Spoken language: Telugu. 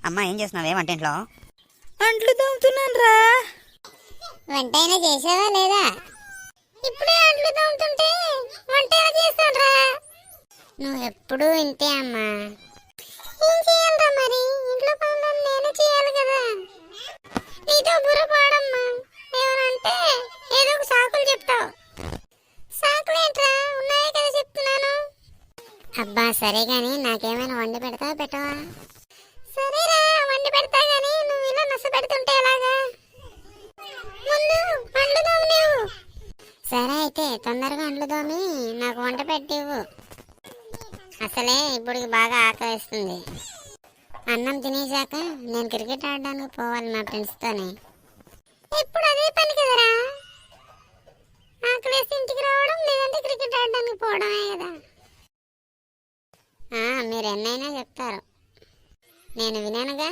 అమ్మా ఏం చేస్తున్నావే వంటింట్లో? అంట్లు తోముతున్నాను రా. వంట అయినా చేసావా లేదా? ఇప్పుడే అంట్లు తోముతుంటే వంట ఎలా చేస్తానురా? నువ్వు ఎప్పుడూ ఇంతే అమ్మా. ఏం చేయాలరా మరి? ఇంట్లో పనులను నేనే చేయాలి కదా. నీతో బుర్ర పాడమ్మా. ఏమనంటే ఏదో ఒక సాకులు చెప్తావు. సాకులేంట్రా, ఉన్నాయే కదా చెప్తున్నాను. అబ్బా సరే గాని నాకేమైనా వండి పెడతావా పెట్టవా? సరేరా వండి పెడతా గానీ నువ్వు ఇలా నస పెడుతుంటే ఎలాగా? ముందు అంట్లు తోము నీవు. సరే అయితే తొందరగా అంట్లు తోమి నాకు వంట పెట్టివ్వు. అసలే ఇప్పుడు బాగా ఆకలిస్తుంది. అన్నం తినేసాక నేను క్రికెట్ ఆడడానికి పోవాలి మా ఫ్రెండ్స్తోని. ఇప్పుడు అదే పని కదరా, ఆకలేసి ఇంటికి రావడం లేదంటే క్రికెట్ ఆడడానికి పోవడమే కదా. మీరు ఎన్నైనా చెప్తారు, నేను వినానుగా.